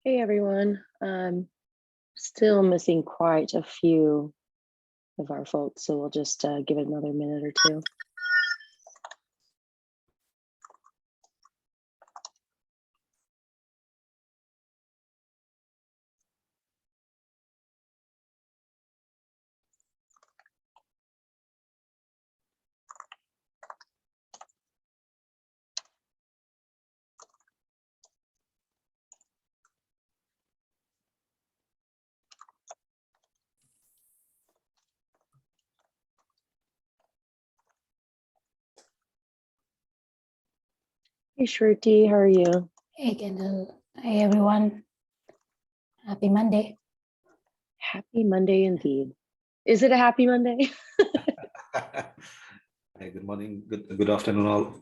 Hey everyone. Still missing quite a few of our folks, so we'll just give it another minute or two. Hey Shruti, how are you? Hey Kendall. Hey everyone. Happy Monday. Happy Monday indeed. Is it a happy Monday? Hey, good morning, good afternoon all.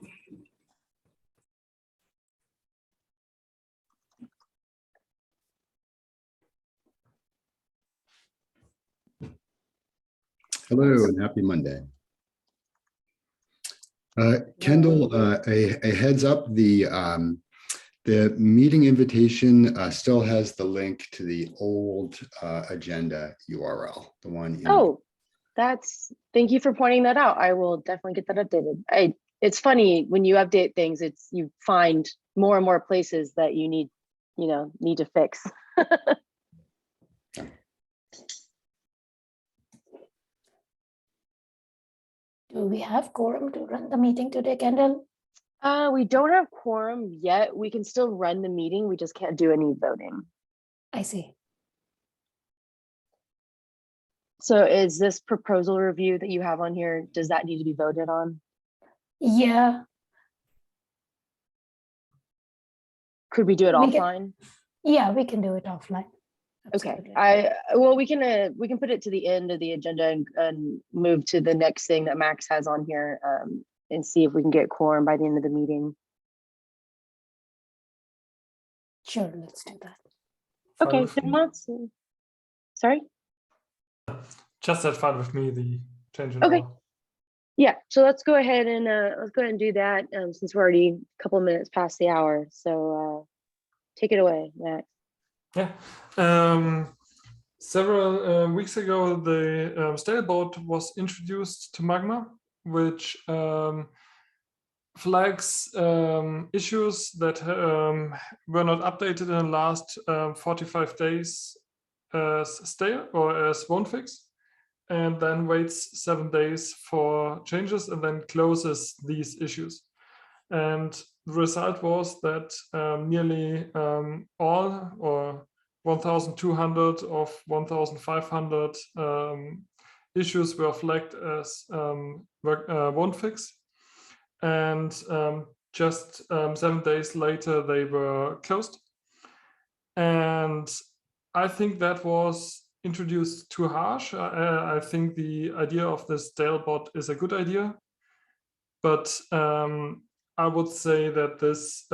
Hello and happy Monday. Kendall, a heads up, the meeting invitation still has the link to the old agenda URL, the one. Thank you for pointing that out. I will definitely get that updated. It's funny when you update things, you find more and more places that you need to fix. Do we have quorum to run the meeting today, Kendall? We don't have quorum yet. We can still run the meeting. We just can't do any voting. I see. So is this proposal review that you have on here, does that need to be voted on? Yeah. Could we do it offline? Yeah, we can do it offline. Absolutely. Okay. We can put it to the end of the agenda and move to the next thing that Max has on here and see if we can get quorum by the end of the meeting. Sure, let's do that. Okay. Sorry? Just that fine with me, the change in Okay. law. Yeah, so let's go ahead and do that since we're already a couple of minutes past the hour. So take it away, Max. Yeah. Several weeks ago, the staleboard was introduced to Magma, which flags issues that were not updated in the last 45 days as stale or as won't fix, and then waits 7 days for changes and then closes these issues. And the result was that nearly all or 1,200 of 1,500 issues were flagged as won't fix. And just 7 days later, they were closed. And I think that was introduced too harsh. I think the idea of this stalebot is a good idea, but I would say that this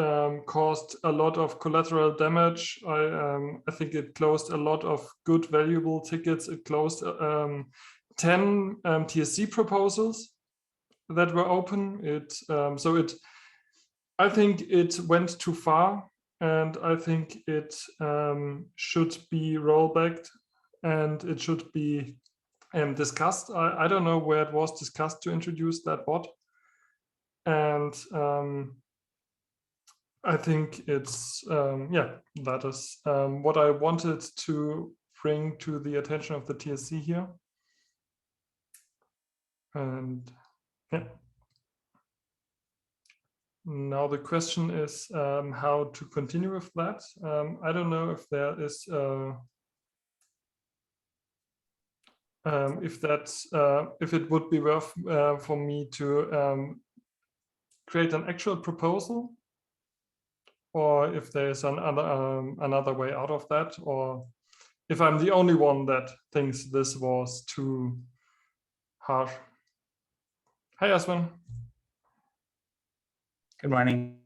caused a lot of collateral damage. I think it closed a lot of good, valuable tickets. It closed 10 TSC proposals that were open. I think it went too far, and I think it should be rollbacked, and it should be discussed. I don't know where it was discussed to introduce that bot. And I think it's, that is what I wanted to bring to the attention of the TSC here. And yeah. Now the question is how to continue with that. I don't know if there is, if it would be worth for me to create an actual proposal, or if there's another way out of that, or if I'm the only one that thinks this was too harsh. Hi, Aswin. Good morning.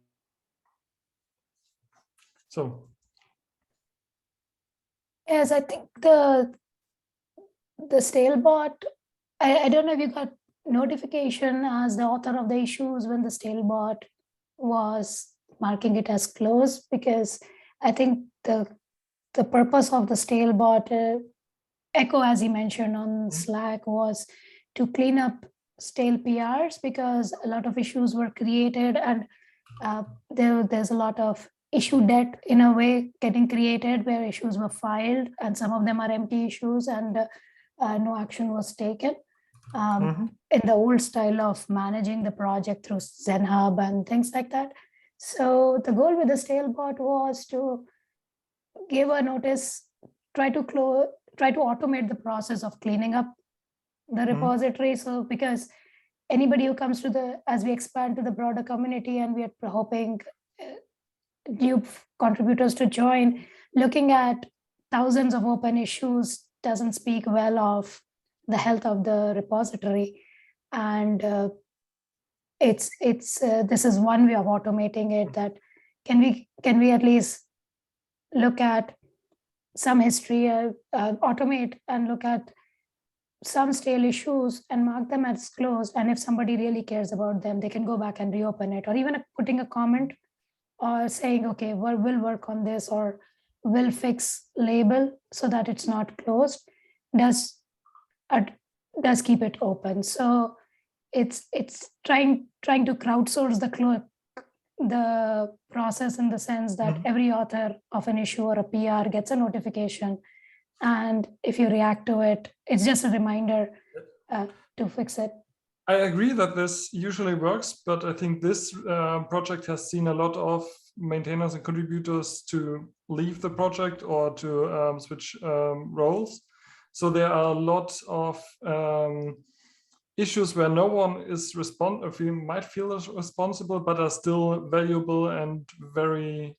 So. Yes, I think the stalebot, I don't know if you got notification as the author of the issues when the stalebot was marking it as closed, because I think the the purpose of the stale bot, Echo, as he mentioned on Slack, was to clean up stale PRs because a lot of issues were created, and there's a lot of issue debt in a way getting created where issues were filed, and some of them are empty issues, and no action was taken. In the old style of managing the project through ZenHub and things like that. So the goal with the stale bot was to give a notice, try to automate the process of cleaning up the repository. So because anybody who comes to as we expand to the broader community, and we are hoping new contributors to join, looking at thousands of open issues doesn't speak well of the health of the repository. And this is one way of automating it, that can we at least look at some history, automate and look at some stale issues and mark them as closed. And if somebody really cares about them, they can go back and reopen it, or even putting a comment or saying, okay, we'll work on this, or we'll fix label so that it's not closed, does keep it open. So it's trying to crowdsource the process, in the sense that every author of an issue or a PR gets a notification, and if you react to it, it's just a reminder to fix it. I agree that this usually works, but I think this project has seen a lot of maintainers and contributors to leave the project or to switch roles. So there are a lot of issues where no one is might feel responsible, but are still valuable and very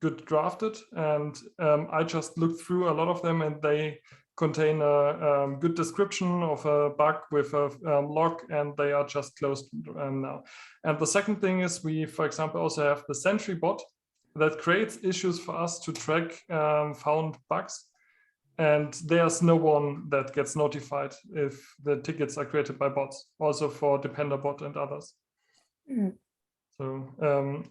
good drafted. And I just looked through a lot of them, and they contain a good description of a bug with a log, and they are just closed now. And the second thing is, we, for example, also have the Sentry bot that creates issues for us to track found bugs. And there's no one that gets notified if the tickets are created by bots, also for DependerBot and others. So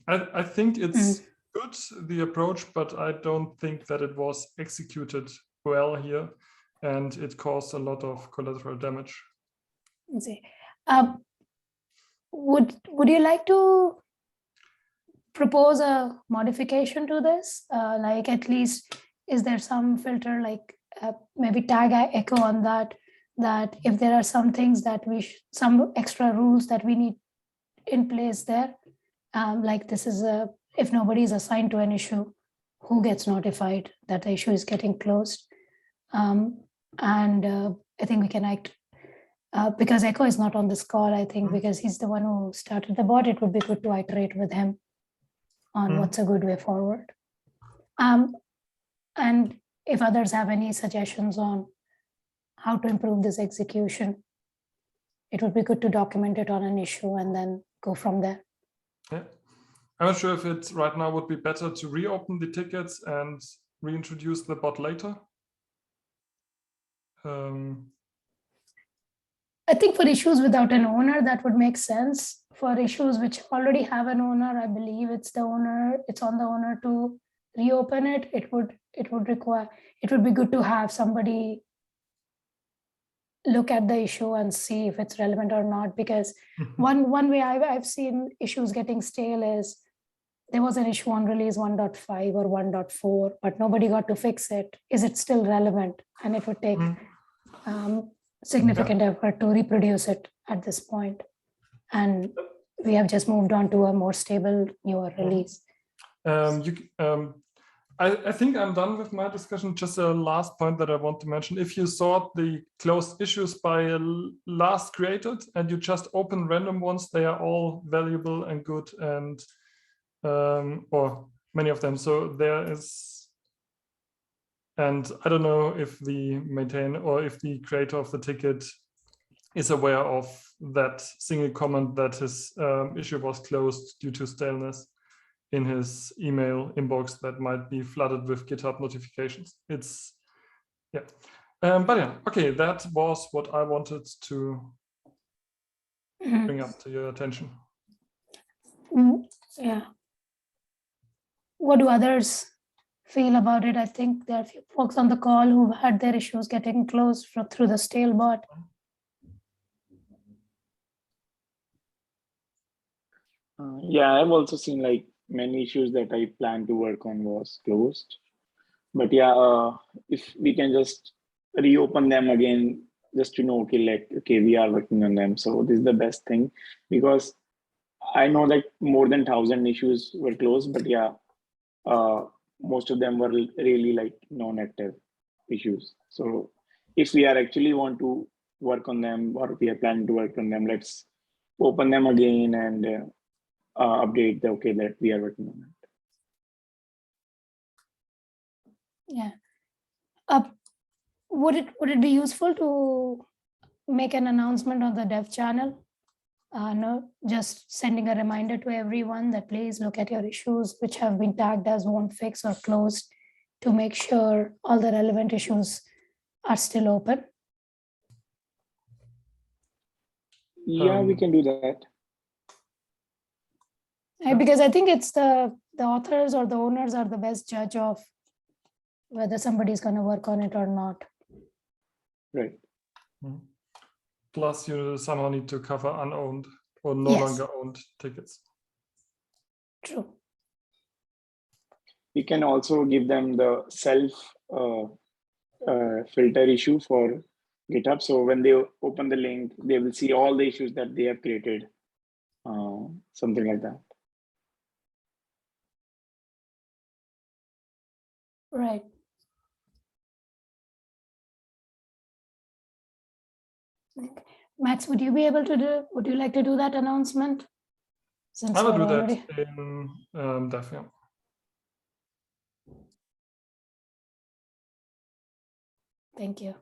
I think it's good, the approach, but I don't think that it was executed well here, and it caused a lot of collateral damage. Would you like to propose a modification to this? Like, at least, is there some filter, like maybe tag Echo on that if there are some things that some extra rules that we need in place there, like this is if nobody is assigned to an issue, who gets notified that the issue is getting closed? And I think we can act, because Echo is not on this call, I think, because he's the one who started the bot, it would be good to iterate with him on what's a good way forward. And if others have any suggestions on how to improve this execution, it would be good to document it on an issue and then go from there. Yeah, I'm not sure if it right now would be better to reopen the tickets and reintroduce the bot later. I think for issues without an owner, that would make sense. For issues which already have an owner, I believe it's on the owner to reopen it. It would be good to have somebody look at the issue and see if it's relevant or not, because one way I've seen issues getting stale is there was an issue on release 1.5 or 1.4, but nobody got to fix it. Is it still relevant? And it would take significant effort to reproduce it at this point. And we have just moved on to a more stable, newer release. I think I'm done with my discussion. Just a last point that I want to mention. If you sort the closed issues by last created and you just open random ones, they are all valuable and good, and or many of them. So there is, and I don't know if the maintainer or if the creator of the ticket is aware of that single comment that his issue was closed due to staleness in his email inbox that might be flooded with GitHub notifications. It's, yeah. But yeah, okay, that was what I wanted to bring up to your attention. Yeah. What do others feel about it. I think there are a few folks on the call who've had their issues getting closed through the stale bot. Yeah, I've also seen like many issues that I planned to work on was closed. But yeah, if we can just reopen them again, just to know, okay, like, okay, we are working on them. So this is the best thing, because I know that more than 1,000 issues were closed, but yeah, most of them were really like non-active issues. So if we are actually want to work on them, or if we are planning to work on them, let's open them again and update the okay that we are working on it. Yeah. Would it be useful to make an announcement on the dev channel? No, just sending a reminder to everyone that please look at your issues which have been tagged as won't fix or closed, to make sure all the relevant issues are still open. Yeah, we can do that. Because I think it's the authors or the owners are the best judge of whether somebody's going to work on it or not. Right. Plus, you somehow need to cover unowned or no Yes. longer owned tickets. True. We can also give them the self filter issue for GitHub. So when they open the link, they will see all the issues that they have created, something like that. Right. Max, would you be able to do? Would you like to do that announcement? Since I will we're do already... that in Dev, yeah. Thank you.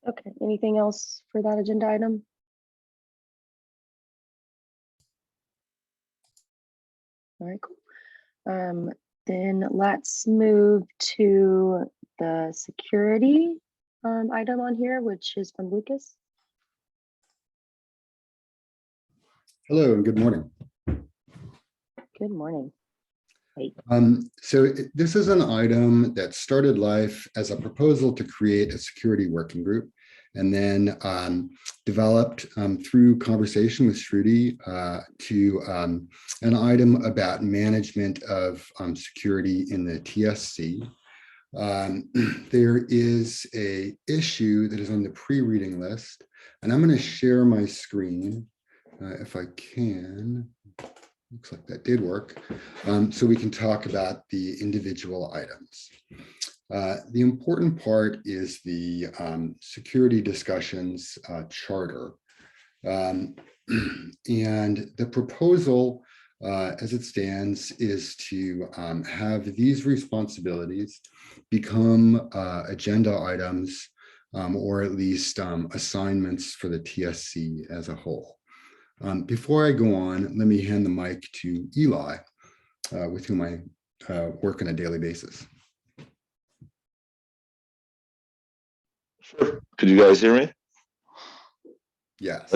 Okay, anything else for that agenda item? All right, cool. Then let's move to the security item on here, which is from Lucas. Hello and good morning. Good morning. This is an item that started life as a proposal to create a security working group, and then developed through conversation with Shruti to an item about management of security in the TSC. There is a issue that is on the pre-reading list, and I'm going to share my screen if I can. Looks like that did work. So we can talk about the individual items. The important part is the security discussions charter. And the proposal as it stands is to have these responsibilities become agenda items, or at least assignments for the TSC as a whole. Before I go on, let me hand the mic to Eli, with whom I work on a daily basis. Sure. Could you guys hear me? Yes.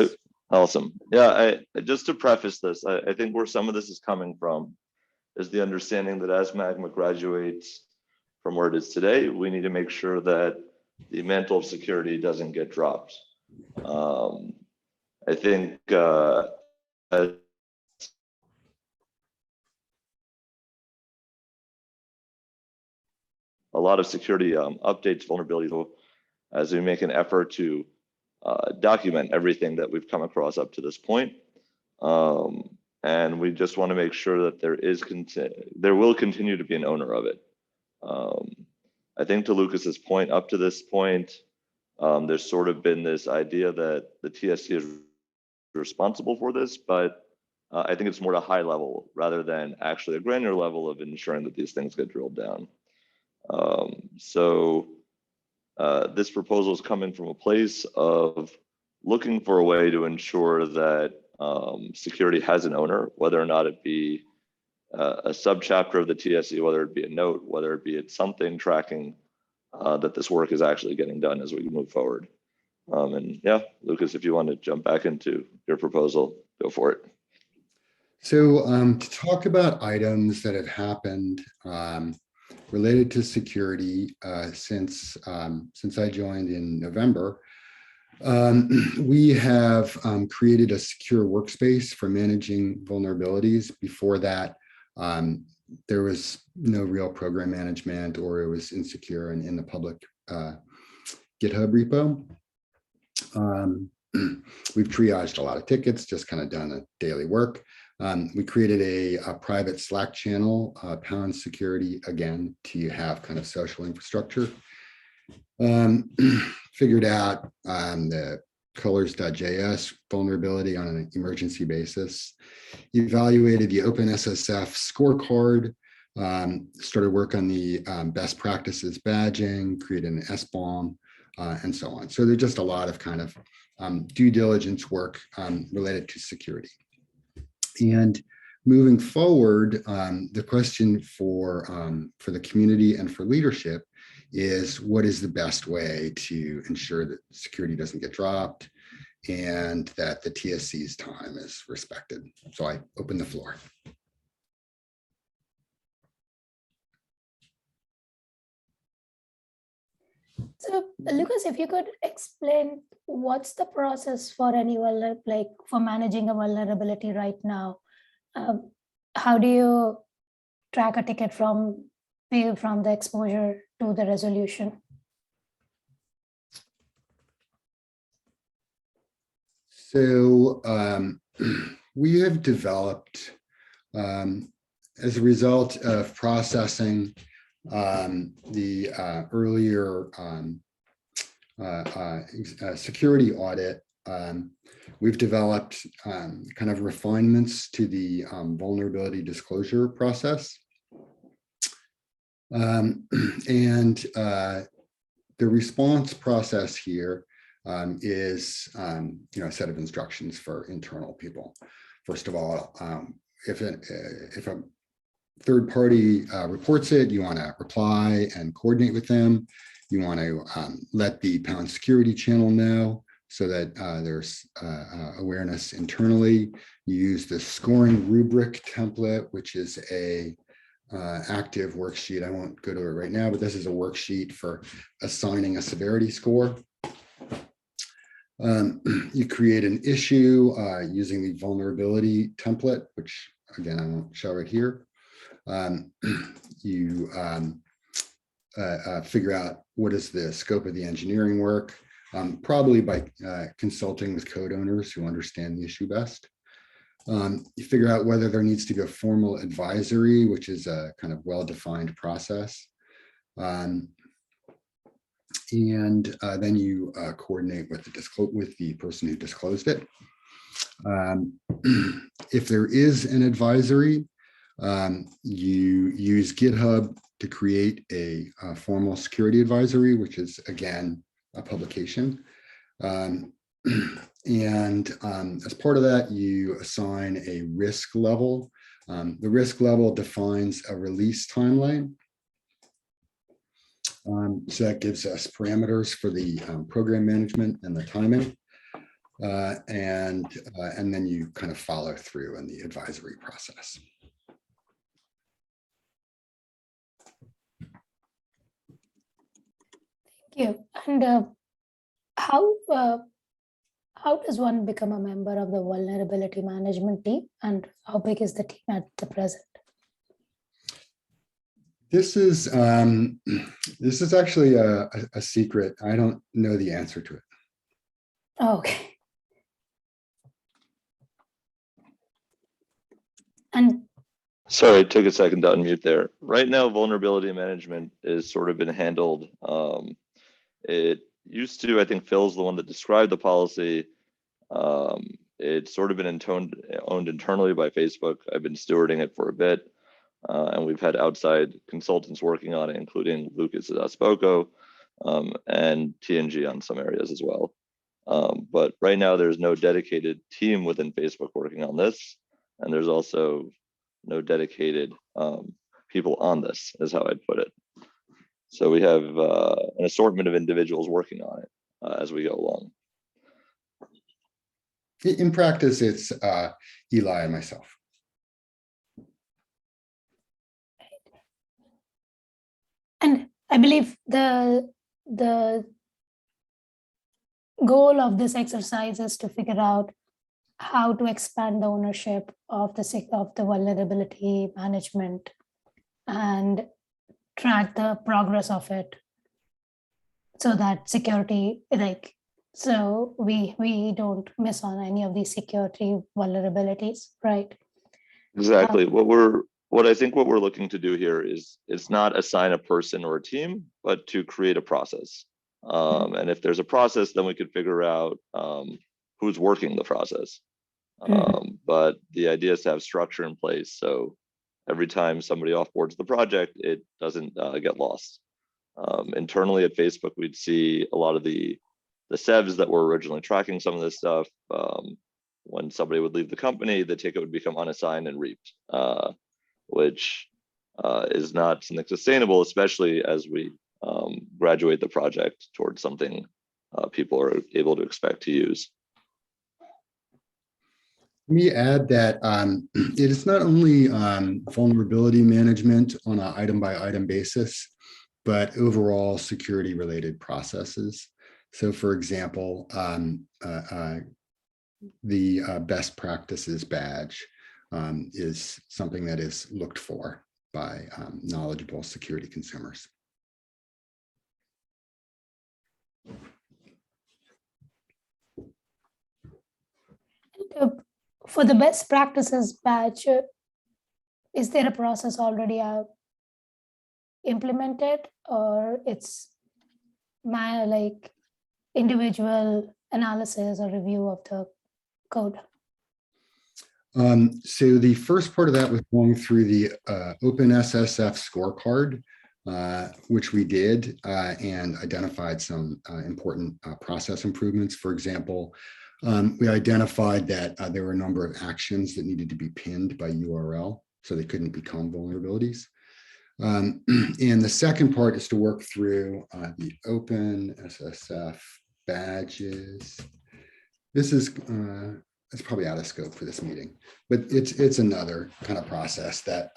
Awesome. Yeah, just to preface this, I think where some of this is coming from is the understanding that as Magma graduates from where it is today, we need to make sure that the mantle of security doesn't get dropped. I think a lot of security updates, vulnerabilities, as we make an effort to document everything that we've come across up to this point. And we just want to make sure that there will continue to be an owner of it. I think to Lucas's point, up to this point, there's sort of been this idea that the TSC is responsible for this, but I think it's more at a high level rather than actually a granular level of ensuring that these things get drilled down. This proposal is coming from a place of looking for a way to ensure that security has an owner, whether or not it be a subchapter of the TSC, whether it be a note, whether it be something tracking that this work is actually getting done as we move forward. And yeah, Lucas, if you want to jump back into your proposal, go for it. So to talk about items that have happened related to security since I joined in November, we have created a secure workspace for managing vulnerabilities. Before that, there was no real program management, or it was insecure and in the public GitHub repo. We've triaged a lot of tickets, just kind of done a daily work. We created a private Slack channel, Pound Security, again, to have kind of social infrastructure. Figured out the colors.js vulnerability on an emergency basis, evaluated the OpenSSF scorecard, started work on the best practices badging, created an SBOM, and so on. So there's just a lot of kind of due diligence work related to security. And moving forward, the question for the community and for leadership is, what is the best way to ensure that security doesn't get dropped and that the TSC's time is respected? So I open the floor. So Lucas, if you could explain what's the process for any for managing a vulnerability right now? How do you track a ticket from the exposure to the resolution? So we have developed, as a result of processing the earlier security audit, we've developed kind of refinements to the vulnerability disclosure process. And the response process here is a set of instructions for internal people. First of all, if a third party reports it, you want to reply and coordinate with them. You want to let the Pound Security channel know so that there's awareness internally. You use the scoring rubric template, which is a active worksheet. I won't go to it right now, but this is a worksheet for assigning a severity score. You create an issue using the vulnerability template, which again, I won't show right here. You figure out what is the scope of the engineering work, probably by consulting with code owners who understand the issue best. You figure out whether there needs to be a formal advisory, which is a kind of well-defined process. And then you coordinate with the person who disclosed it. If there is an advisory, you use GitHub to create a formal security advisory, which is again a publication. And as part of that, you assign a risk level. The risk level defines a release timeline. So that gives us parameters for the program management and the timing. And then you kind of follow through in the advisory process. Thank you. And how does one become a member of the vulnerability management team, and how big is the team at the present? This is actually a secret. I don't know the answer to it. Oh, okay. And Sorry, it took a second to unmute there. Right now, vulnerability management is sort of been handled. It used to, I think Phil's the one that described the policy. It's sort of been owned internally by Facebook. I've been stewarding it for a bit. And we've had outside consultants working on it, including Lucas at Aspoco and TNG on some areas as well. But right now, there's no dedicated team within Facebook working on this. And there's also no dedicated people on this, is how I'd put it. So we have an assortment of individuals working on it as we go along. In practice, it's Eli and myself. And I believe the goal of this exercise is to figure out how to expand the ownership of the vulnerability management and track the progress of it, so that security, so we don't miss on any of these security vulnerabilities, right? Exactly. What I think what we're looking to do here is it's not assign a person or a team, but to create a process. And if there's a process, then we could figure out who's working the process. But the idea is to have structure in place, so every time somebody offboards the project, it doesn't get lost. Internally at Facebook, we'd see a lot of the SEVs that were originally tracking some of this stuff. When somebody would leave the company, the ticket would become unassigned and reaped, which is not something sustainable, especially as we graduate the project towards something people are able to expect to use. Let me add that it is not only vulnerability management on an item-by-item basis, but overall security-related processes. So, for example, the best practices badge is something that is looked for by knowledgeable security consumers. For the best practices badge, is there a process already implemented, or it's my individual analysis or review of the code? So the first part of that was going through the OpenSSF scorecard, which we did, and identified some important process improvements. For example, we identified that there were a number of actions that needed to be pinned by URL, so they couldn't become vulnerabilities. And the second part is to work through the OpenSSF badges. This is it's probably out of scope for this meeting, but it's another kind of process that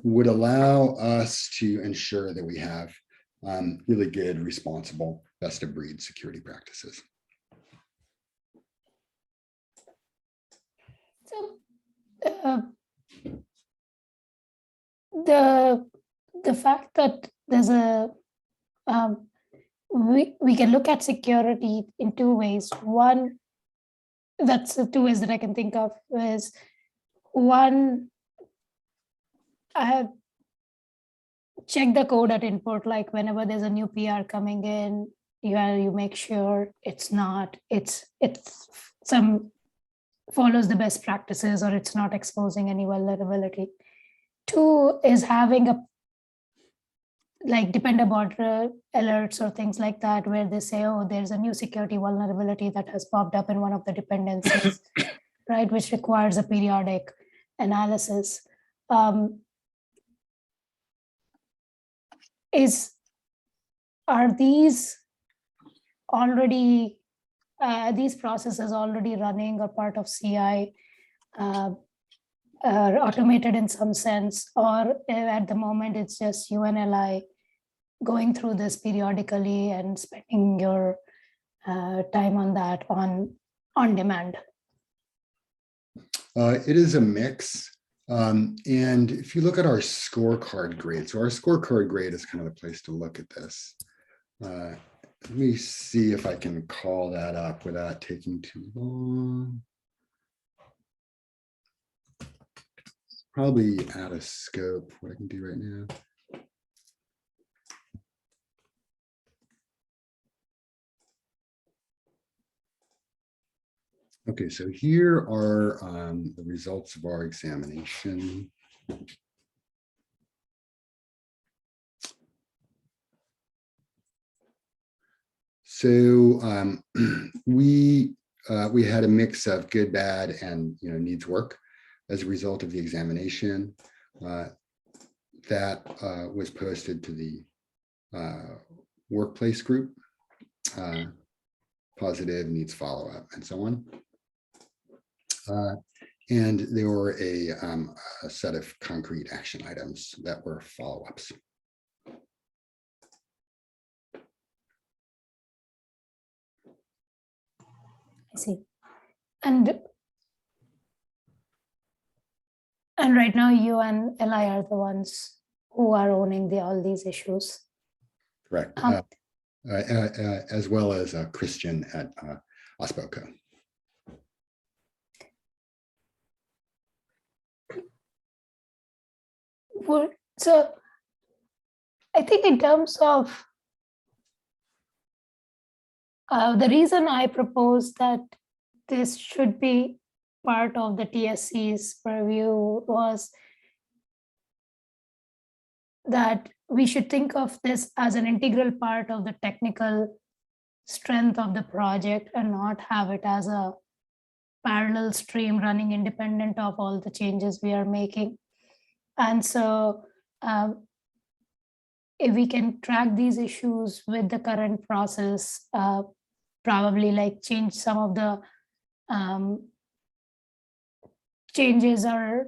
would allow us to ensure that we have really good, responsible, best of breed security practices. So the fact that there's a we can look at security in two ways. One, that's the two ways that I can think of, is one, I have checked the code at input, like whenever there's a new PR coming in, you make sure it's some follows the best practices, or it's not exposing any vulnerability. Two is having a depend about alerts or things like that, where they say, oh, there's a new security vulnerability that has popped up in one of the dependencies, right, which requires a periodic analysis. Are these already these processes already running or part of CI, automated in some sense, or at the moment it's just you and Li going through this periodically and spending your time on that on demand? It is a mix. And if you look at our scorecard grade, so our scorecard grade is kind of the place to look at this. Let me see if I can call that up without taking too long. Probably out of scope what I can do right now. Okay, so here are the results of our examination. So we had a mix of good, bad, and needs work. as a result of the examination. That was posted to the workplace group. Positive, needs follow-up, and so on. And there were a set of concrete action items that were follow-ups. I see. And right now you and Eli are the ones who are owning all these issues. Correct. As well as Christian at Ospoco. Well, so I think in terms of the reason I propose that this should be part of the TSC's purview was that we should think of this as an integral part of the technical strength of the project and not have it as a parallel stream running independent of all the changes we are making. And so if we can track these issues with the current process, probably like change some of the changes or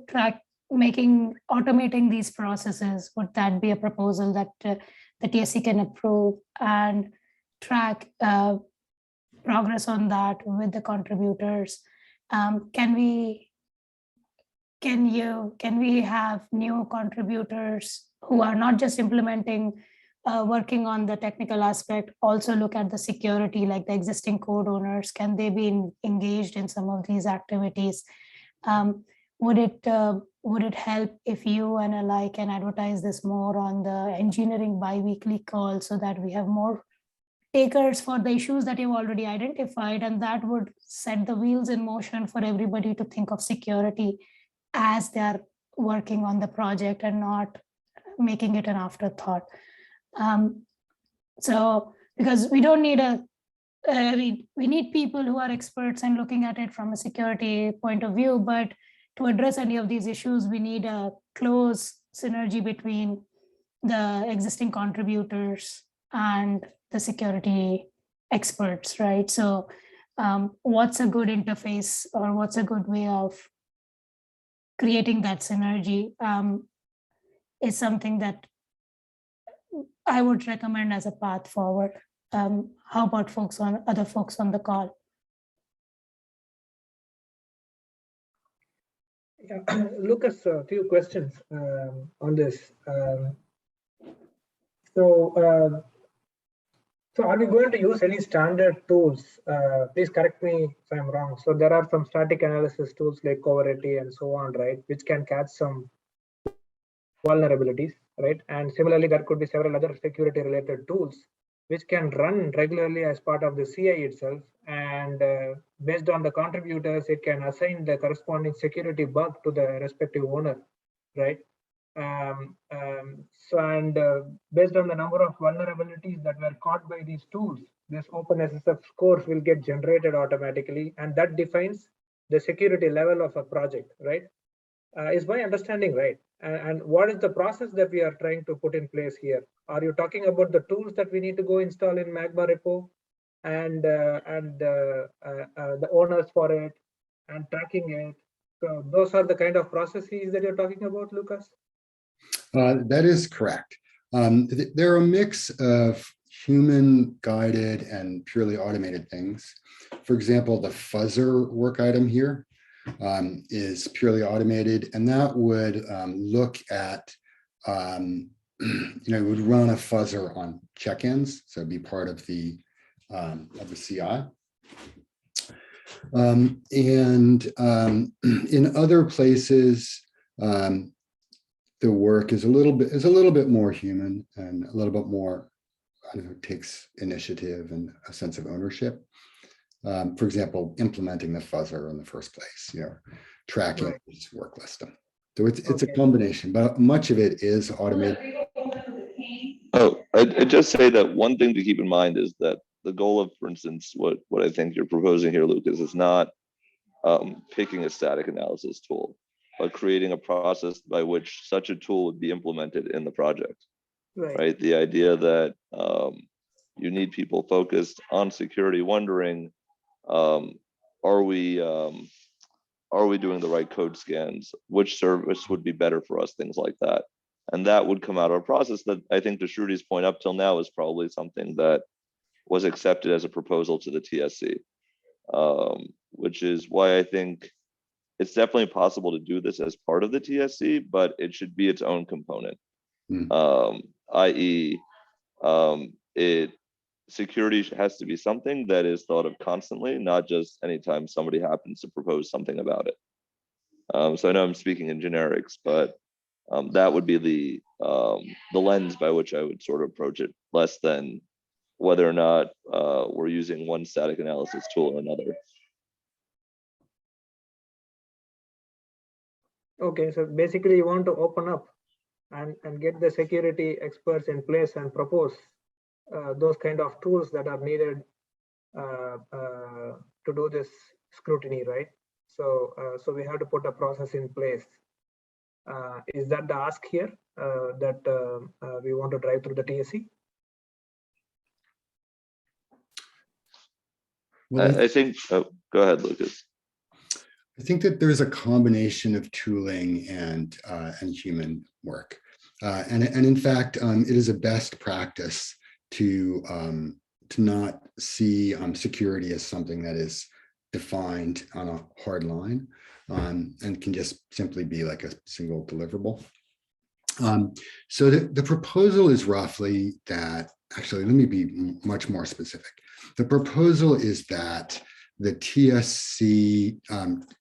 automating these processes, would that be a proposal that the TSC can approve and track progress on that with the contributors? Can we have new contributors who are not just implementing, working on the technical aspect, also look at the security, like the existing code owners? Can they be engaged in some of these activities? Would it help if you and Eli can advertise this more on the engineering bi-weekly call so that we have more takers for the issues that you've already identified, and that would set the wheels in motion for everybody to think of security as they're working on the project and not making it an afterthought. So because we don't need we need people who are experts and looking at it from a security point of view, but to address any of these issues, we need a close synergy between the existing contributors and the security experts, right? So what's a good interface, or what's a good way of creating that synergy is something that I would recommend as a path forward. How about other folks on the call? Yeah, Lucas, a few questions on this. So are we going to use any standard tools? Please correct me if I'm wrong. So there are some static analysis tools like Coverity and so on, right, which can catch some vulnerabilities, right? And similarly, there could be several other security related tools which can run regularly as part of the CI itself. And based on the contributors, it can assign the corresponding security bug to the respective owner, right? Based on the number of vulnerabilities that were caught by these tools, this OpenSSF scores will get generated automatically, and that defines the security level of a project, right? Is my understanding right? And what is the process that we are trying to put in place here? Are you talking about the tools that we need to go install in Magma repo and the owners for it and tracking it? So those are the kind of processes that you're talking about, Lucas? That is correct. There are a mix of human-guided and purely automated things. For example, the fuzzer work item here is purely automated, and that would look at, it would run a fuzzer on check-ins, so it'd be part of the CI. In other places, the work is a little bit more human and a little bit more, takes initiative and a sense of ownership. For example, implementing the fuzzer in the first place, tracking its work list. So it's a combination, but much of it is automated. Oh, I'd just say that one thing to keep in mind is that the goal of, for instance, what I think you're proposing here, Lucas, is not picking a static analysis tool. but creating a process by which such a tool would be implemented in the project. Right. Right? The idea that you need people focused on security, wondering, are we doing the right code scans? Which service would be better for us? Things like that. And that would come out of a process that I think, to Shrudi's point, up till now is probably something that was accepted as a proposal to the TSC, which is why I think it's definitely possible to do this as part of the TSC, but it should be its own component. I.e., security has to be something that is thought of constantly, not just anytime somebody happens to propose something about it. So I know I'm speaking in generics, but that would be the lens by which I would sort of approach it, less than whether or not we're using one static analysis tool or another. Okay, so basically you want to open up and get the security experts in place and propose those kind of tools that are needed to do this scrutiny, right? So we have to put a process in place. Is that the ask here that we want to drive through the TSC? Well, I think, go ahead, Lucas. I think that there's a combination of tooling and human work, and in fact, it is a best practice to not see security as something that is defined on a hard line, and can just simply be like a single deliverable. So the proposal is roughly that. Actually, let me be much more specific. The proposal is that the TSC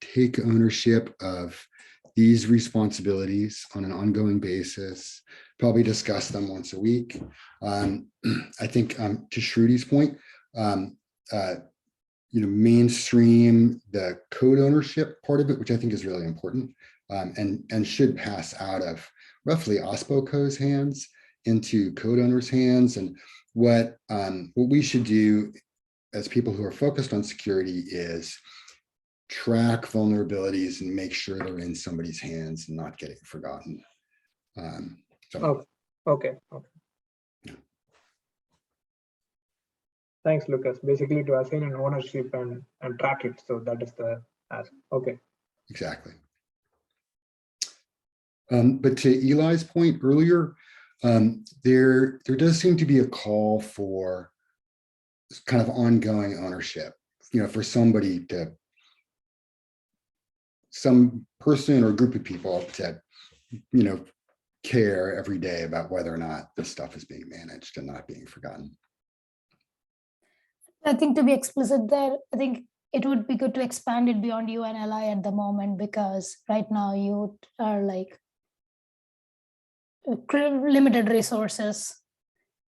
take ownership of these responsibilities on an ongoing basis, probably discuss them once a week. I think to Shrudi's point, mainstream the code ownership part of it, which I think is really important, and should pass out of roughly OSPOCO's hands into code owners' hands. And what we should do as people who are focused on security is track vulnerabilities and make sure they're in somebody's hands and not getting forgotten. Okay. Yeah. Thanks, Lucas. Basically to assign an ownership and track it. So that is the ask. Okay. Exactly. But to Eli's point earlier, there does seem to be a call for kind of ongoing ownership, for somebody to, some person or group of people to, care every day about whether or not this stuff is being managed and not being forgotten. I think to be explicit there, I think it would be good to expand it beyond you and LI at the moment, because right now you are like limited resources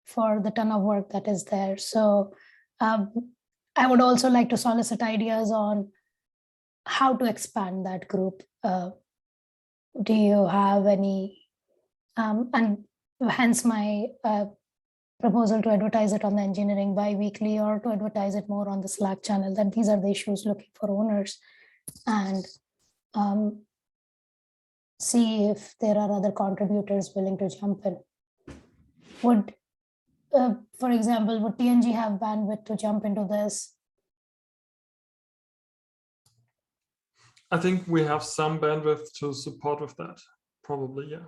for the ton of work that is there. So I would also like to solicit ideas on how to expand that group. Do you have any, and hence my proposal to advertise it on the engineering bi-weekly, or to advertise it more on the Slack channel, that these are the issues looking for owners, and see if there are other contributors willing to jump in. Would, for example, would TNG have bandwidth to jump into this? I think we have some bandwidth to support with that, probably, yeah.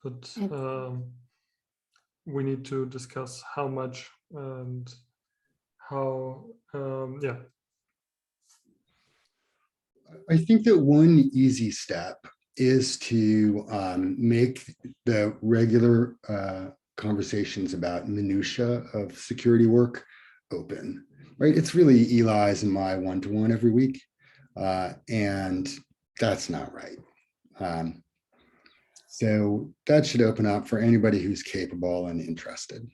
But we need to discuss how much and how, yeah. I think that one easy step is to make the regular conversations about minutia of security work open, right? It's really Eli's and my one-to-one every week, and that's not right. So that should open up for anybody who's capable and interested.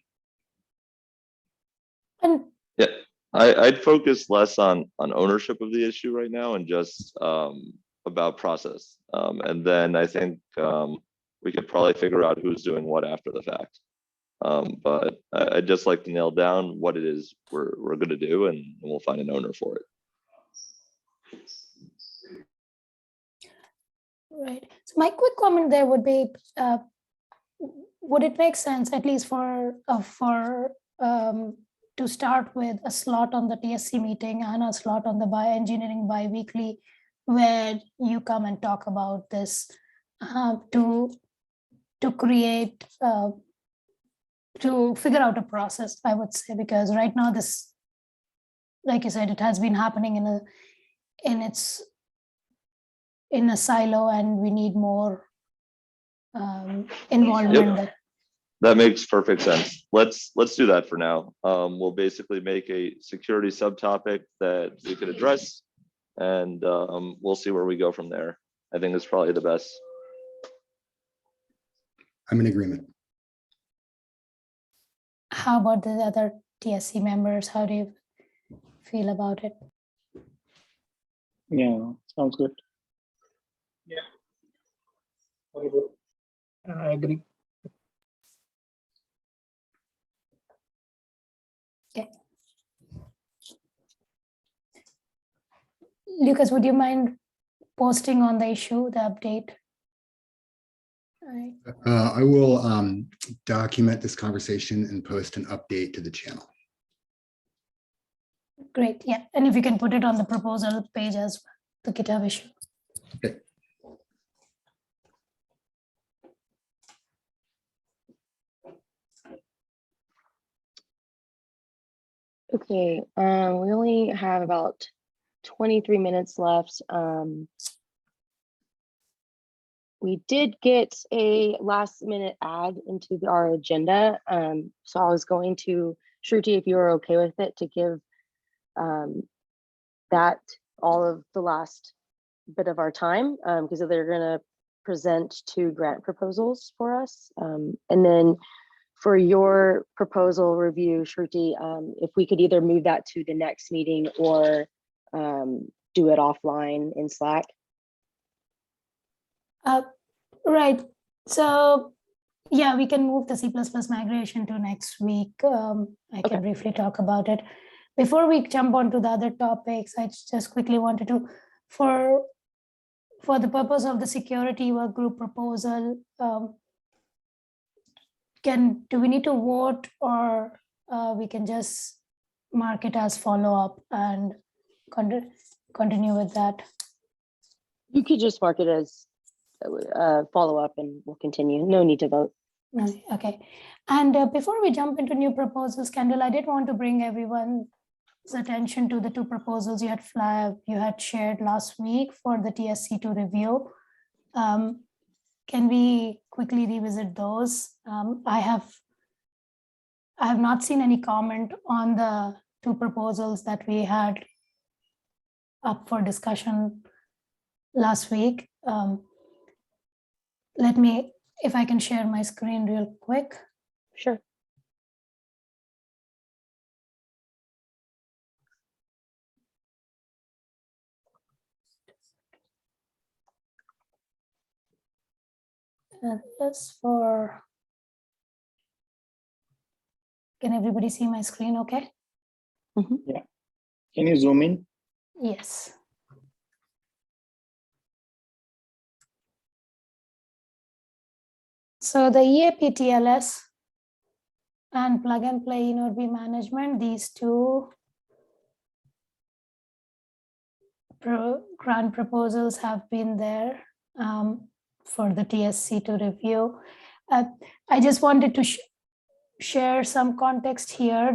And yeah, I'd focus less on ownership of the issue right now and just about process. And then I think we could probably figure out who's doing what after the fact. But I'd just like to nail down what it is we're going to do, and we'll find an owner for it. Right. So my quick comment there would be, would it make sense, at least to start with a slot on the TSC meeting and a slot on the bioengineering bi-weekly, where you come and talk about this to create, to figure out a process, I would say, because right now this, like you said, it has been happening in a silo, and we need more involvement there. That makes perfect sense. Let's do that for now. We'll basically make a security subtopic that we could address, and we'll see where we go from there. I think it's probably the best. I'm in agreement. How about the other TSC members? How do you feel about it? Yeah, sounds good. I agree. Okay. Lucas, would you mind posting on the issue, the update? All right. I will document this conversation and post an update to the channel. Great. Yeah. And if you can put it on the proposal page as well, the GitHub issue. Okay. Okay, we only have about 23 minutes left. We did get a last minute add into our agenda. So I was going to, Shruti, if you were okay with it, to give that all of the last bit of our time, because they're gonna present 2 grant proposals for us. And then for your proposal review, Shruti, if we could either move that to the next meeting or do it offline in Slack. Right. So yeah, we can move the C++ migration to next week. I can briefly talk about it. Before we jump on to the other topics, I just quickly wanted to, for the purpose of the security work group proposal, do we need to vote, or we can just mark it as follow-up and continue with that? You could just mark it as follow-up and we'll continue. No need to vote. Okay. And before we jump into new proposals, Kendall, I did want to bring everyone's attention to the 2 proposals you had shared last week for the TSC to review. Can we quickly revisit those? I have not seen any comment on the 2 proposals that we had up for discussion last week. Let me, if I can share my screen real quick. Sure. This for, can everybody see my screen okay? Mm-hmm. Yeah. Can you zoom in? Yes. So the EAP TLS and plug and play InnoDB management, these 2 grant proposals have been there for the TSC to review. I just wanted to share some context here.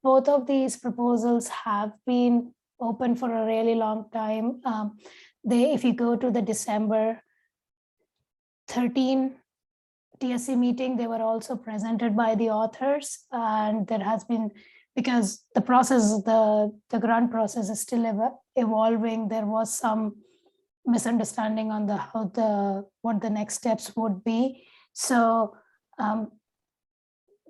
Both of these proposals have been open for a really long time. If you go to the December 13 TSC meeting, they were also presented by the authors, and there has been, because the process, the grant process is still evolving, there was some misunderstanding on what the next steps would be. So from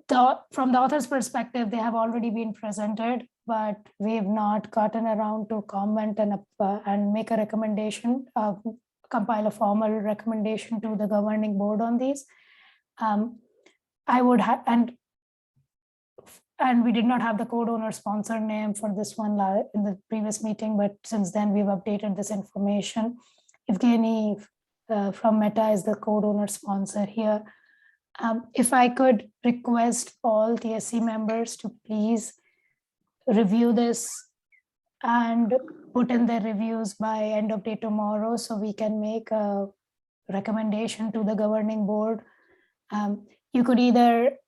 the author's perspective, they have already been presented, but we have not gotten around to comment and make a recommendation, compile a formal recommendation to the governing board on these. I would have, and and we did not have the code owner sponsor name for this one in the previous meeting, but since then we've updated this information. Evgeny from Meta is the code owner sponsor here. If I could request all TSC members to please review this and put in their reviews by end of day tomorrow, so we can make a recommendation to the governing board. You could either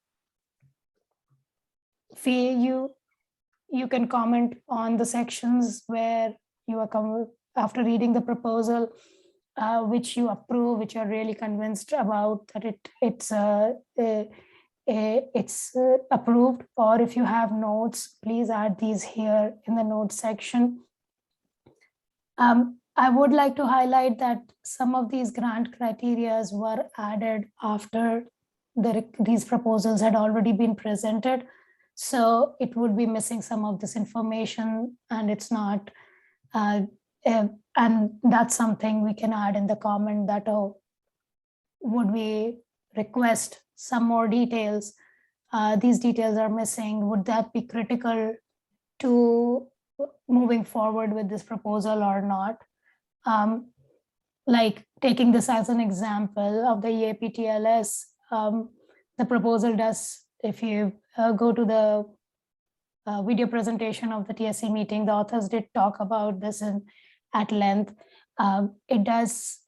you can comment on the sections where you are after reading the proposal, which you approve, which you're really convinced about that it's approved, or if you have notes, please add these here in the notes section. I would like to highlight that some of these grant criteria were added after these proposals had already been presented. So it would be missing some of this information, and it's not, and that's something we can add in the comment that, oh, would we request some more details? These details are missing. Would that be critical to moving forward with this proposal or not? Like taking this as an example of the EAPTLS, the proposal does, if you go to the video presentation of the TSC meeting, the authors did talk about this at length. It does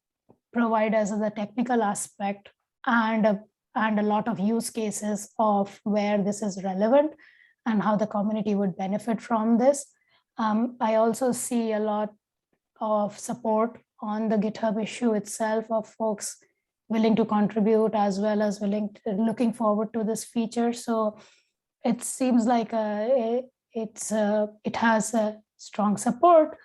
provide us the technical aspect and a lot of use cases of where this is relevant and how the community would benefit from this. I also see a lot of support on the GitHub issue itself of folks willing to contribute, as well as looking forward to this feature. So it seems like it has a strong support.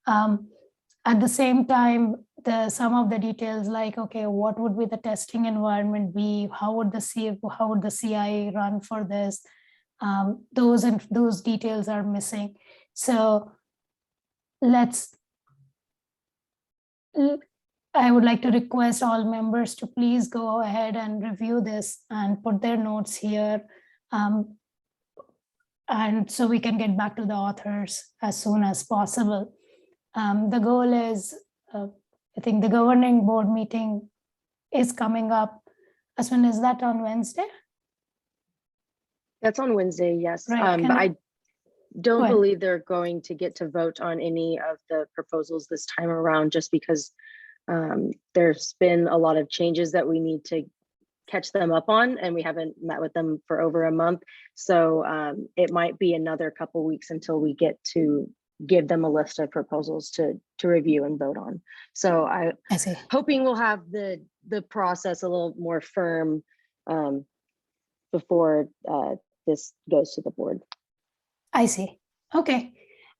At the same time, some of the details, like, okay, what would be the testing environment be? How would the CI run for this? Those details are missing. So I would like to request all members to please go ahead and review this and put their notes here. And so we can get back to the authors as soon as possible. The goal is, I think the governing board meeting is coming up. Aswin, is that on Wednesday? That's on Wednesday, yes. Right. But I don't believe they're going to get to vote on any of the proposals this time around, just because there's been a lot of changes that we need to catch them up on, and we haven't met with them for over a month. So it might be another couple weeks until we get to give them a list of proposals to review and vote on. So I see. Hoping we'll have the process a little more firm before this goes to the board. I see. Okay.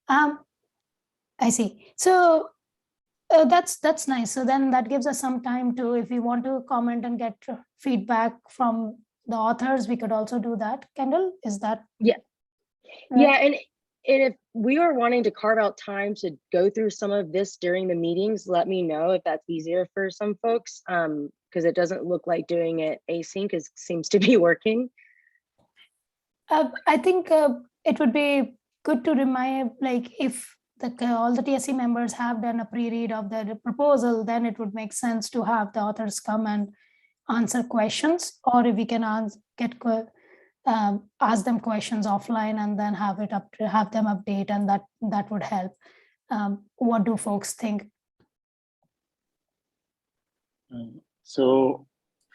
I see. So that's nice. So then that gives us some time to, if we want to comment and get feedback from the authors, we could also do that. Kendall, is that? Yeah. Yeah, and if we are wanting to carve out time to go through some of this during the meetings, let me know if that's easier for some folks, because it doesn't look like doing it async seems to be working. I think it would be good to remind, like, if all the TSC members have done a pre-read of the proposal, then it would make sense to have the authors come and answer questions, or if we can ask them questions offline and then have them update, and that would help. What do folks think? So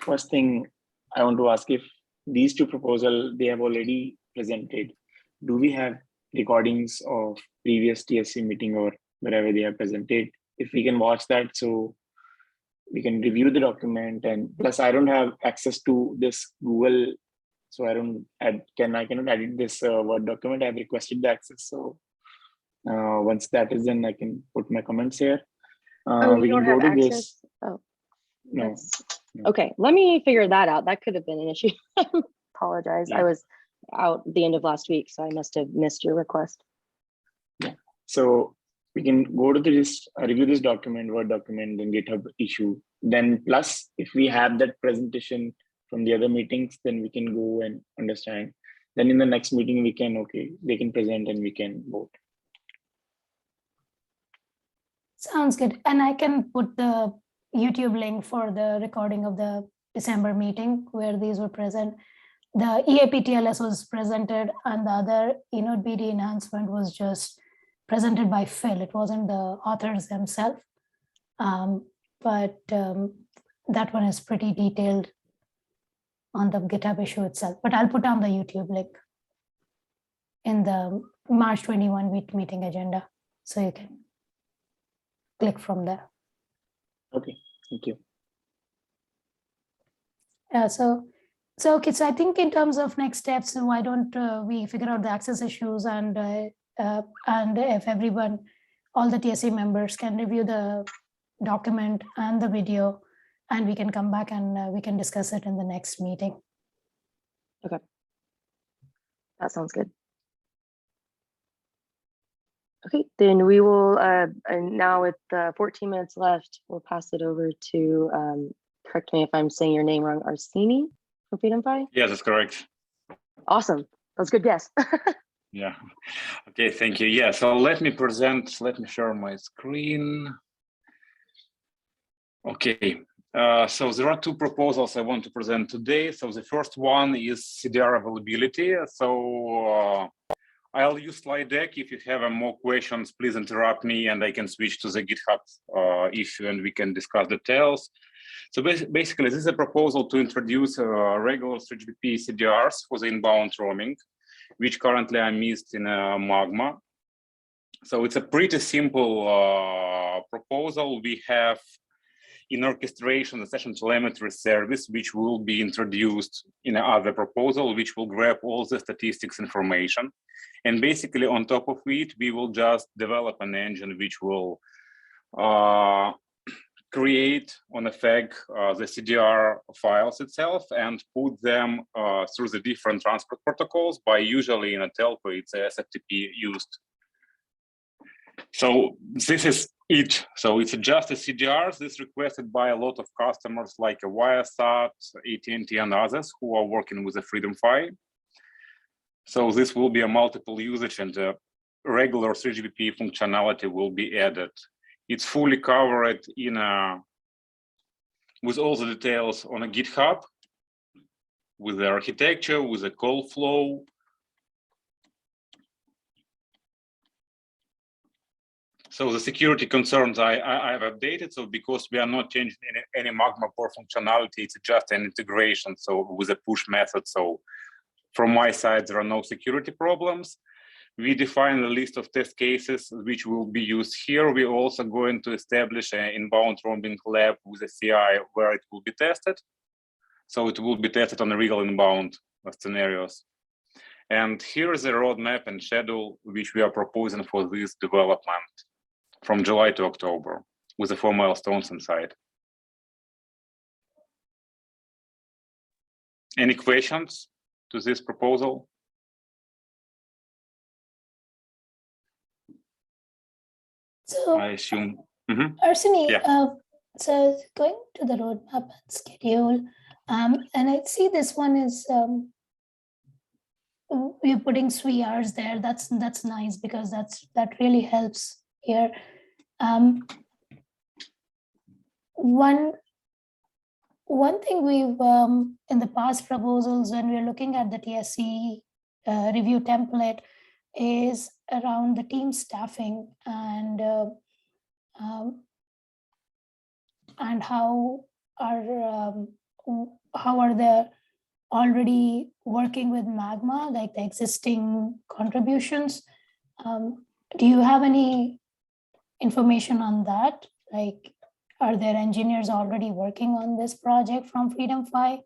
first thing I want to ask, if these two proposals they have already presented, do we have recordings of previous TSC meeting or wherever they have presented? If we can watch that, so we can review the document. And plus I don't have access to this Google, so I cannot edit this Word document. I've requested the access. So once that is done, I can put my comments here. We don't have access? Oh, no. Okay, let me figure that out. That could have been an issue. I apologize. Yeah. I was out the end of last week, so I must have missed your request. Yeah. So we can go to this, review this document, Word document, then GitHub issue. Then plus, if we have that presentation from the other meetings, then we can go and understand. Then in the next meeting, they can present and we can vote. Sounds good. And I can put the YouTube link for the recording of the December meeting where these were present. The EAP TLS was presented and the other eNote BD enhancement was just presented by Phil. It wasn't the authors themselves. But that one is pretty detailed on the GitHub issue itself. But I'll put on the YouTube link in the March 21 meeting agenda, so you can click from there. Okay, thank you. Yeah, so okay, so I think in terms of next steps, why don't we figure out the access issues and if everyone, all the TSC members can review the document and the video, and we can come back and we can discuss it in the next meeting. Okay. That sounds good. Okay, then we will, and now with 14 minutes left, we'll pass it over to, correct me if I'm saying your name wrong, Arsini from FreedomFi? Yes, that's correct. Awesome, that's a good guess. Yeah. Okay, thank you. Yeah, so let me share my screen. Okay, so there are two proposals I want to present today. So the first one is CDR availability. So I'll use slide deck. If you have more questions, please interrupt me and I can switch to the GitHub issue and we can discuss details. So basically, this is a proposal to introduce regular 3GPP CDRs for the inbound roaming, which currently are missed in Magma. So it's a pretty simple proposal. We have in orchestration the session telemetry service, which will be introduced in another proposal, which will grab all the statistics information. And basically on top of it, we will just develop an engine which will create on a FAG the CDR files itself and put them through the different transport protocols by usually in a telco, it's a SFTP used. So this is it. So it's just a CDR. This is requested by a lot of customers like a Wiresat, AT&T and others who are working with the FreedomFi. So this will be a multiple usage and a regular 3GPP functionality will be added. It's fully covered in with all the details on a GitHub, with the architecture, with the call flow. So the security concerns I've updated. So because we are not changing any Magma core functionality, it's just an integration. So with a push method. So from my side, there are no security problems. We define a list of test cases which will be used here. We're also going to establish an inbound roaming lab with a CI where it will be tested. So it will be tested on a real inbound scenarios. And here is a roadmap and schedule which we are proposing for this development from July to October with the 4 milestones inside. Any questions to this proposal? So I assume. Arsini, Yeah. so going to the roadmap and schedule, and I see this one is we're putting SWIRs there. That's nice because that really helps here. One thing we've in the past proposals when we're looking at the TSC review template is around the team staffing and how are they already working with Magma, like the existing contributions. Do you have any information on that? Like, are there engineers already working on this project from FreedomFi,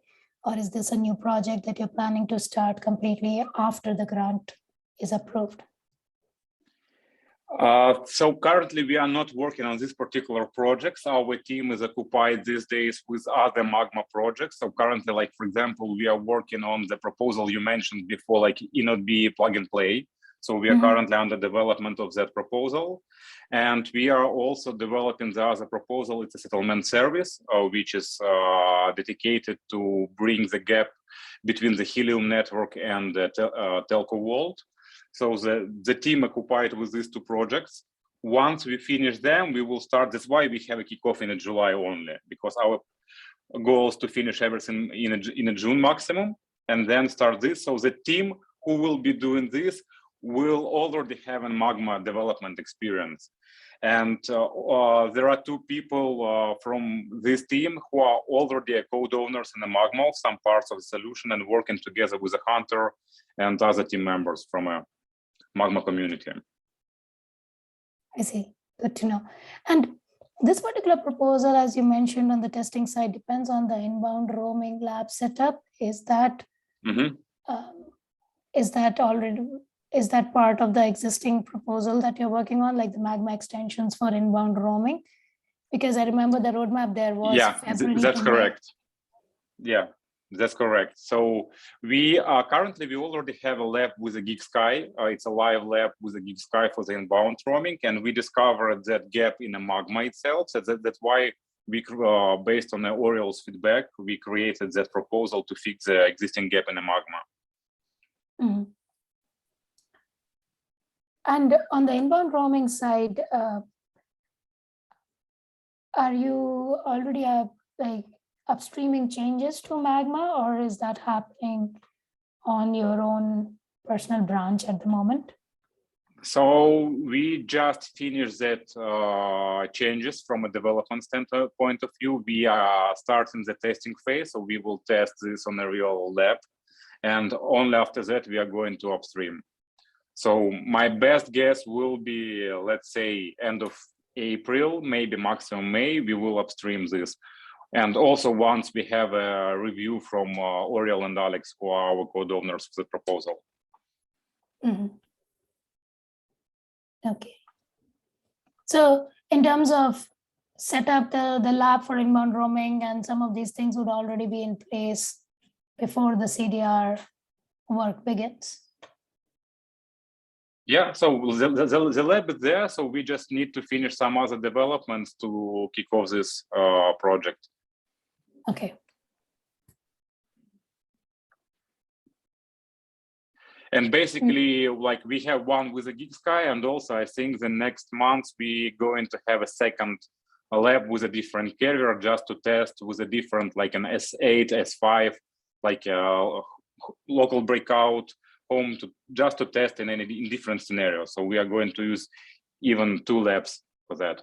or is this a new project that you're planning to start completely after the grant is approved? So currently we are not working on this particular projects. Our team is occupied these days with other Magma projects. So currently, like for example, we are working on the proposal you mentioned before, like eNote B plug and play. So we are currently under development of that proposal. And we are also developing the other proposal. It's a settlement service, which is dedicated to bring the gap between the Helium network and the telco world. So the team occupied with these two projects. Once we finish them, we will start. That's why we have a kickoff in July only, because our goal is to finish everything in a June maximum, and then start this. So the team who will be doing this will already have a Magma development experience. And there are two people from this team who are already co-owners in the Magma of some parts of the solution and working together with a Hunter and other team members from a Magma community. I see. Good to know. And this particular proposal, as you mentioned on the testing side, depends on the inbound roaming lab setup. Is that is that part of the existing proposal that you're working on, like the Magma extensions for inbound roaming? Because I remember the roadmap there was February that's to correct. May. Yeah, that's correct. So we are currently, we already have a lab with a Geek Sky. It's a live lab with a Geek Sky for the inbound roaming, and we discovered that gap in the Magma itself. So that's why we, based on the Oriole's feedback, we created that proposal to fix the existing gap in the Magma. Mm-hmm. And on the inbound roaming side, are you already like upstreaming changes to Magma, or is that happening on your own personal branch at the moment? So we just finished that changes from a development standpoint point of view. We are starting the testing phase, so we will test this on a real lab, and only after that we are going to upstream. So my best guess will be, let's say, end of April, maybe maximum May, we will upstream this. And also once we have a review from Oriole and Alex, who are our co-owners of the proposal. Mm-hmm. Okay. So in terms of set up the lab for inbound roaming and some of these things would already be in place before the CDR work begins? Yeah, so the lab is there, so we just need to finish some other developments to kick off this project. Okay. And basically, like we have one with a Geek Sky, and also I think the next month we're going to have a second lab with a different carrier just to test with a different, like an S8, S5, like a local breakout home just to test in different scenarios. So we are going to use even 2 labs for that.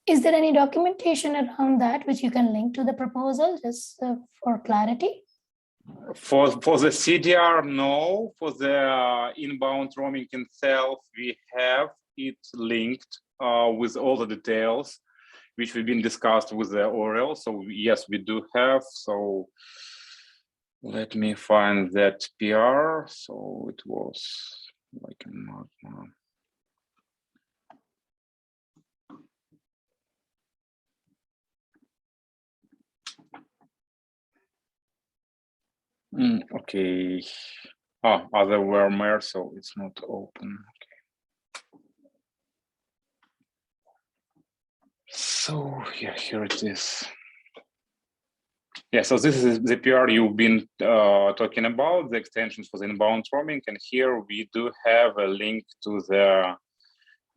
Is there any documentation around that which you can link to the proposal just for clarity? For the CDR, no. For the inbound roaming itself, we have it linked with all the details which we've been discussed with the Oriole. So yes, we do have. So let me find that PR. So it was like a Magma. Okay. Other WordMare, so it's not open. Okay. So yeah, here it is. Yeah, so this is the PR you've been talking about, the extensions for the inbound roaming, and here we do have a link to the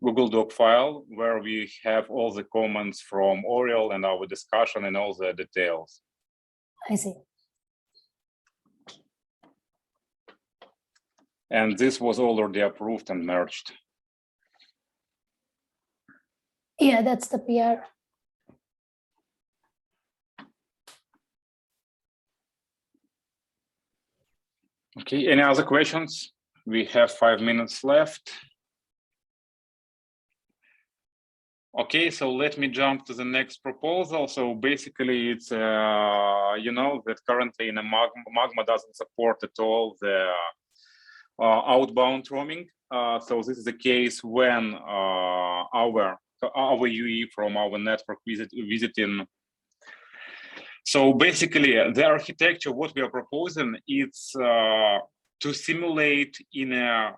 Google Doc file where we have all the comments from Oriole and our discussion and all the details. I see. And this was already approved and merged. Yeah, that's the PR. Okay, any other questions? We have 5 minutes left. Okay, so let me jump to the next proposal. So basically it's, you know, that currently in a Magma doesn't support at all the outbound roaming. So this is the case when our UE from our network visiting. So basically the architecture, what we are proposing, it's to simulate in a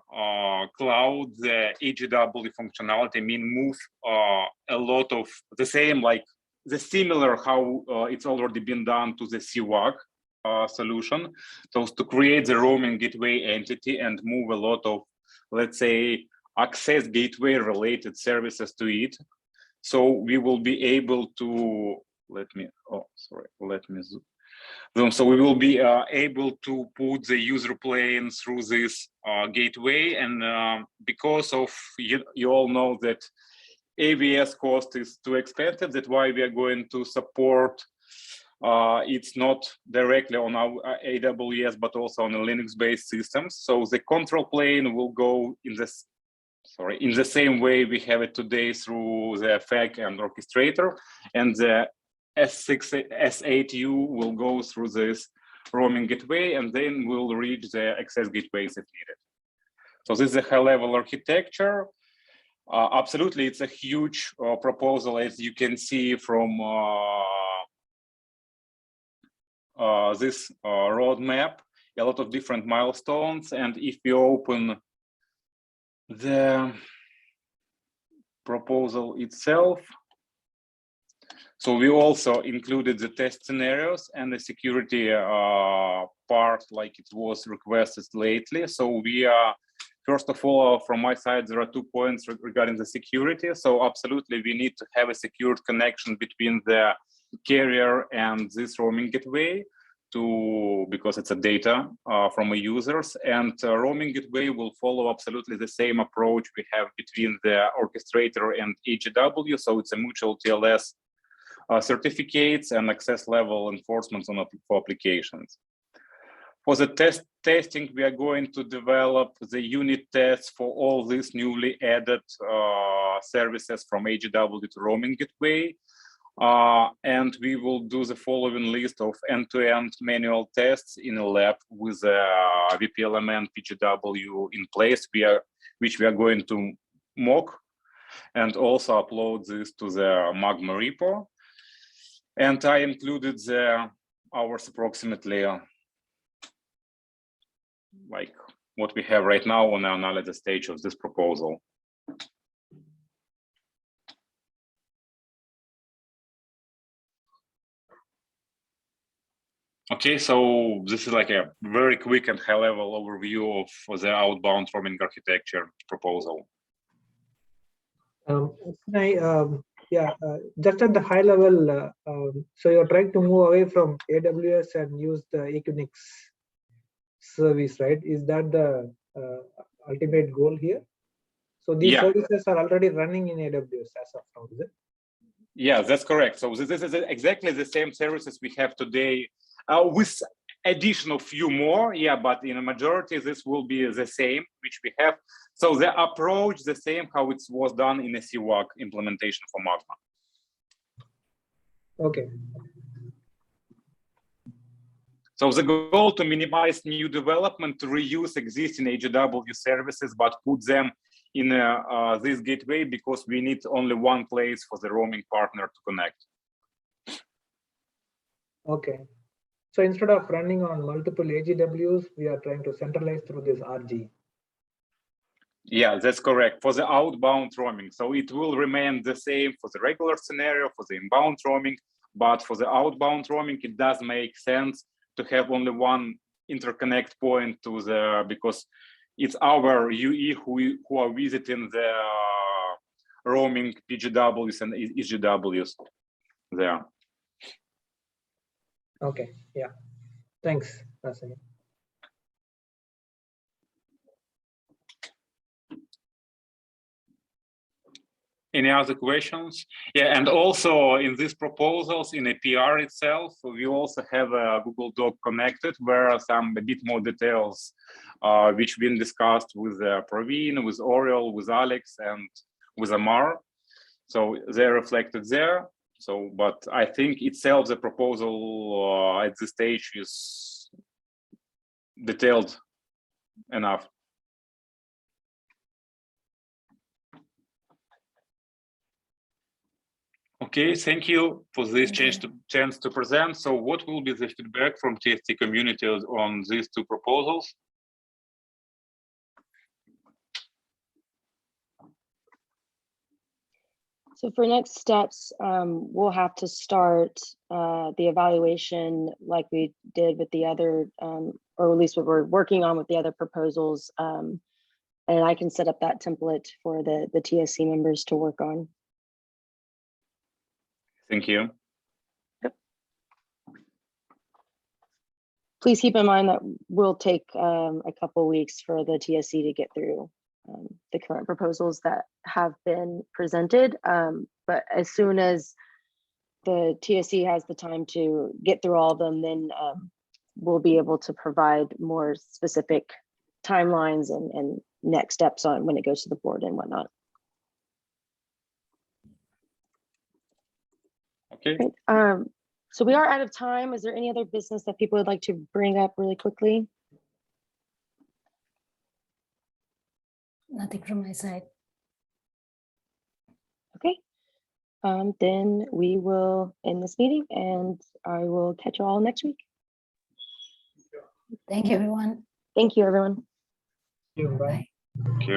cloud the AGW functionality, move a lot of the same like the similar how it's already been done to the CWAG solution. So to create the roaming gateway entity and move a lot of, let's say, access gateway related services to it. So we will be able to, let me zoom. So we will be able to put the user plane through this gateway. And because of, you all know that AVS cost is too expensive, that's why we are going to support it's not directly on our AWS, but also on a Linux-based systems. So the control plane will go in this, in the same way we have it today through the FAQ and orchestrator, and the S8U will go through this roaming gateway, and then we'll reach the access gateways if needed. So this is a high-level architecture. Absolutely, it's a huge proposal, as you can see from this roadmap, a lot of different milestones. And if you open the proposal itself, so we also included the test scenarios and the security part like it was requested lately. So we are, first of all, from my side, there are 2 points regarding the security. So absolutely, we need to have a secured connection between the carrier and this roaming gateway because it's a data from a users, and roaming gateway will follow absolutely the same approach we have between the orchestrator and AGW. So it's a mutual TLS certificates and access level enforcement for applications. For the testing, we are going to develop the unit tests for all these newly added services from AGW to roaming gateway. And we will do the following list of end-to-end manual tests in a lab with VPLMN PGW in place, which we are going to mock and also upload this to the Magma repo. And I included the hours approximately like what we have right now on the analysis stage of this proposal. Okay, so this is like a very quick and high-level overview of the outbound roaming architecture proposal. Just at the high level, so you're trying to move away from AWS and use the Equinix service, right? Is that the ultimate goal here? So these services are already running in AWS as of now, is it? Yeah, that's correct. So this is exactly the same services we have today with additional few more, but in a majority, this will be the same, which we have. So the approach, the same how it was done in a CWAG implementation for Magma. Okay. So the goal to minimize new development, to reuse existing AGW services, but put them in this gateway because we need only one place for the roaming partner to connect. Okay. So instead of running on multiple AGWs, we are trying to centralize through this RG. Yeah, that's correct. For the outbound roaming. So it will remain the same for the regular scenario, for the inbound roaming, but for the outbound roaming, it does make sense to have only one interconnect point to the, because it's our UE who are visiting the roaming PGWs and EGWs there. Okay, yeah. Thanks, Rasani. Any other questions? Yeah, and also in these proposals, in a PR itself, we also have a Google Doc connected where some a bit more details which been discussed with Praveen, with Oriol, with Alex, and with Amar. So they're reflected there. So, but I think itself the proposal at this stage is detailed enough. Okay, thank you for this chance to present. So what will be the feedback from TSC community on these two proposals? So for next steps, we'll have to start the evaluation like we did with the other, or at least what we're working on with the other proposals. And I can set up that template for the TSC members to work on. Thank you. Please keep in mind that will take a couple weeks for the TSC to get through the current proposals that have been presented. But as soon as the TSC has the time to get through all of them, then we'll be able to provide more specific timelines and next steps on when it goes to the board and whatnot. Okay. Great. So we are out of time. Is there any other business that people would like to bring up really quickly? Nothing from my side. Okay. Then we will end this meeting and I will catch you all next week. Thank you, everyone. Thank you, everyone. Bye. Bye.